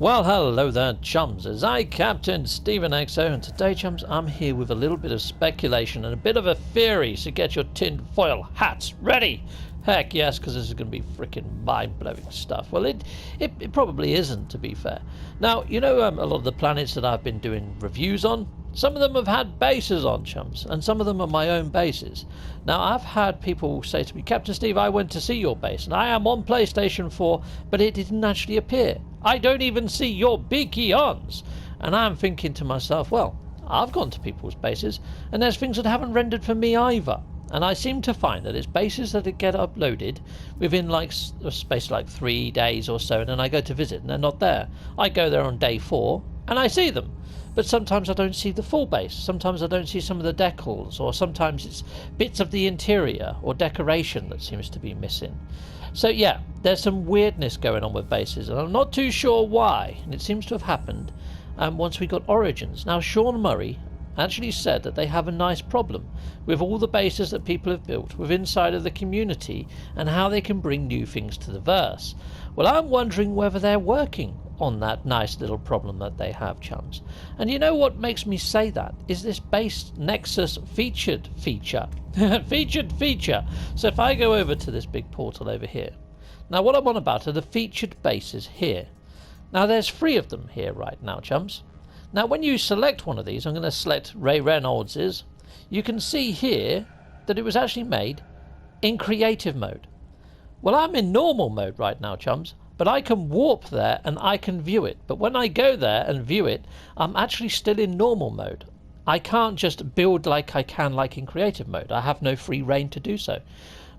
Well, hello there, chums. It's I, Captain Stephen XO, and today, chums, I'm here with a little bit of speculation and a bit of a theory, so get your tin foil hats ready. Heck yes, because this is going to be freaking mind-blowing stuff. Well, it probably isn't, to be fair. Now, you know a lot of the planets that I've been doing reviews on? Some of them have had bases on, chums, and some of them are my own bases. Now, I've had people say to me, Captain Steve, I went to see your base, and I am on PlayStation 4, but it didn't actually appear. I don't even see your beaky ons. And I'm thinking to myself, well, I've gone to people's bases, and there's things that haven't rendered for me either. And I seem to find that it's bases that get uploaded within like a space like 3 days or so, and then I go to visit and they're not there. I go there on day 4 and I see them. But sometimes I don't see the full base. Sometimes I don't see some of the decals, or sometimes it's bits of the interior or decoration that seems to be missing. So yeah, there's some weirdness going on with bases, and I'm not too sure why. And it seems to have happened once we got Origins. Now, Sean Murray actually said that they have a nice problem with all the bases that people have built with inside of the community and how they can bring new things to the verse. Well, I'm wondering whether they're working on that nice little problem that they have, chums. And you know what makes me say that is this base Nexus featured feature. Featured feature. So if I go over to this big portal over here. Now what I'm on about are the featured bases here. Now there's 3 of them here right now, chums. Now when you select one of these, I'm going to select Ray Reynolds's, you can see here that it was actually made in creative mode. Well, I'm in normal mode right now, chums, but I can warp there and I can view it. But when I go there and view it, I'm actually still in normal mode. I can't just build like I can like in creative mode. I have no free reign to do so.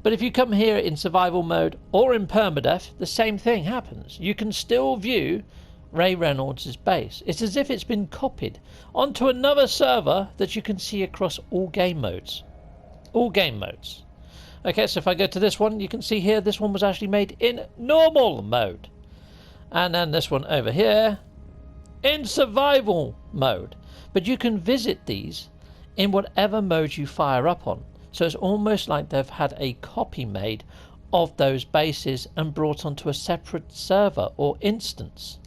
But if you come here in survival mode or in permadeath, the same thing happens. You can still view Ray Reynolds' base. It's as if it's been copied onto another server that you can see across all game modes. All game modes. Okay, so if I go to this one, you can see here this one was actually made in normal mode. And then this one over here in survival mode. But you can visit these in whatever mode you fire up on. So it's almost like they've had a copy made of those bases and brought onto a separate server or instance.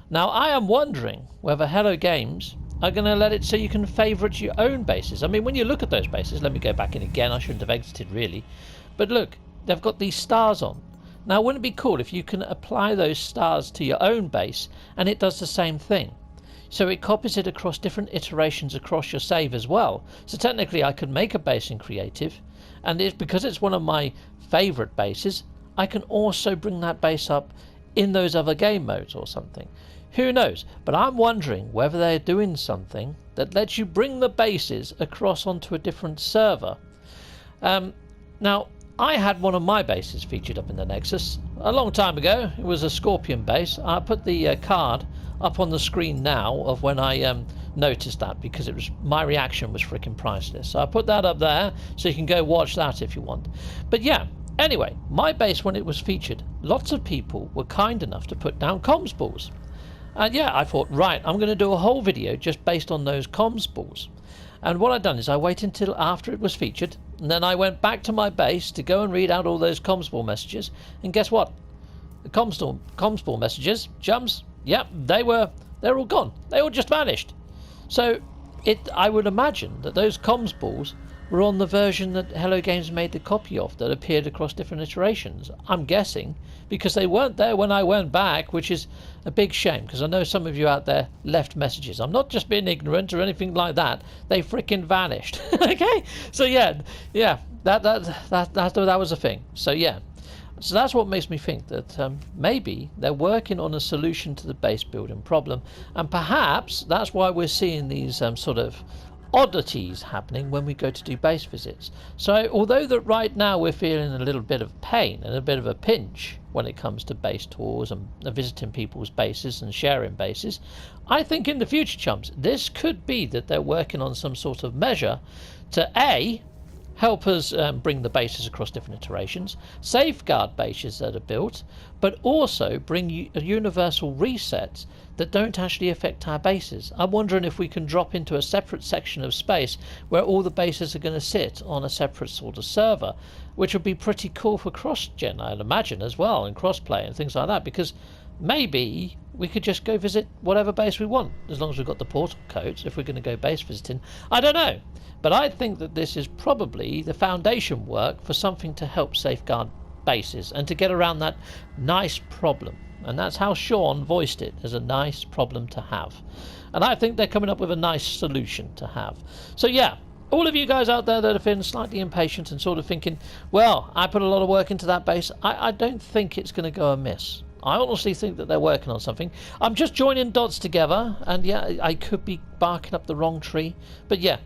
Now, I am wondering whether Hello Games are going to let it so you can favourite your own bases. I mean, when you look at those bases, let me go back in again, I shouldn't have exited really. But look, they've got these stars on. Now, wouldn't it be cool if you can apply those stars to your own base and it does the same thing? So it copies it across different iterations across your save as well. So technically I could make a base in creative, and because it's one of my favourite bases, I can also bring that base up in those other game modes or something. Who knows? But I'm wondering whether they're doing something that lets you bring the bases across onto a different server. Now, I had one of my bases featured up in the Nexus a long time ago. It was a Scorpion base. I put the card up on the screen now of when I noticed that, because it was my reaction was freaking priceless. So I put that up there so you can go watch that if you want. But yeah, anyway, my base when it was featured, lots of people were kind enough to put down comms balls. And yeah, I thought, right, I'm going to do a whole video just based on those comms balls. And what I'd done is I waited until after it was featured, and then I went back to my base to go and read out all those comms ball messages. And guess what? The comms ball messages, chums, yep, they're all gone. They all just vanished. So I would imagine that those comms balls were on the version that Hello Games made the copy of that appeared across different iterations. I'm guessing, because they weren't there when I went back, which is a big shame, because I know some of you out there left messages. I'm not just being ignorant or anything like that. They freaking vanished. Okay? So yeah, that was a thing. So yeah. So that's what makes me think that maybe they're working on a solution to the base building problem, and perhaps that's why we're seeing these sort of oddities happening when we go to do base visits. So although that right now we're feeling a little bit of pain and a bit of a pinch when it comes to base tours and visiting people's bases and sharing bases, I think in the future, chums, this could be that they're working on some sort of measure to A, help us bring the bases across different iterations, safeguard bases that are built, but also bring universal resets that don't actually affect our bases. I'm wondering if we can drop into a separate section of space where all the bases are going to sit on a separate sort of server, which would be pretty cool for cross-gen, I'd imagine, as well, and cross-play and things like that, because maybe we could just go visit whatever base we want, as long as we've got the portal codes, if we're going to go base visiting. I don't know. But I think that this is probably the foundation work for something to help safeguard bases and to get around that nice problem. And that's how Sean voiced it, as a nice problem to have. And I think they're coming up with a nice solution to have. So yeah, all of you guys out there that are feeling slightly impatient and sort of thinking, well, I put a lot of work into that base, I don't think it's going to go amiss. I honestly think that they're working on something. I'm just joining dots together, and yeah, I could be barking up the wrong tree. But yeah,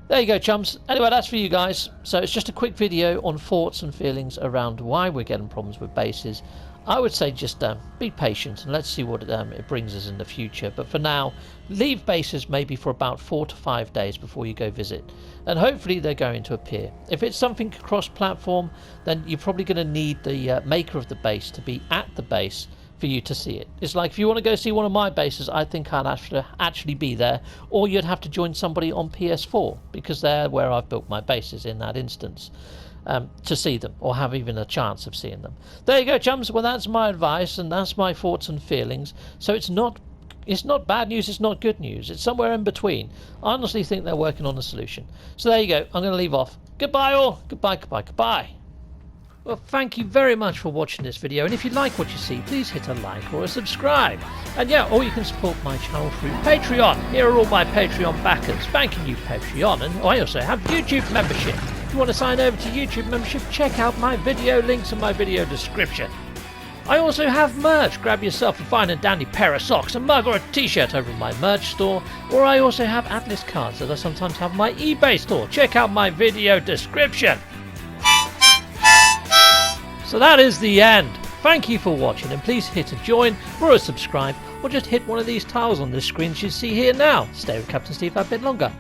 there you go, chums. Anyway, that's for you guys. So it's just a quick video on thoughts and feelings around why we're getting problems with bases. I would say just be patient and let's see what it brings us in the future. But for now, leave bases maybe for about 4 to 5 days before you go visit. And hopefully they're going to appear. If it's something cross-platform, then you're probably going to need the maker of the base to be at the base for you to see it. It's like if you want to go see one of my bases, I think I'd actually be there, or you'd have to join somebody on PS4, because they're where I've built my bases in that instance. To see them, or have even a chance of seeing them. There you go, chums. Well, that's my advice, and that's my thoughts and feelings. So it's not bad news, it's not good news. It's somewhere in between. I honestly think they're working on a solution. So there you go. I'm going to leave off. Goodbye, all. Goodbye, goodbye, goodbye. Well, thank you very much for watching this video, and if you like what you see, please hit a like or a subscribe. And yeah, or you can support my channel through Patreon. Here are all my Patreon backers. Thanking you, Patreon. And I also have YouTube membership. If you want to sign over to YouTube membership, check out my video links in my video description. I also have merch. Grab yourself a fine and dandy pair of socks, a mug or a t-shirt over my merch store. Or I also have Atlas cards that I sometimes have on my eBay store. Check out my video description. So that is the end. Thank you for watching, and please hit a join or a subscribe, or just hit one of these tiles on this screen as you see here now. Stay with Captain Steve a bit longer.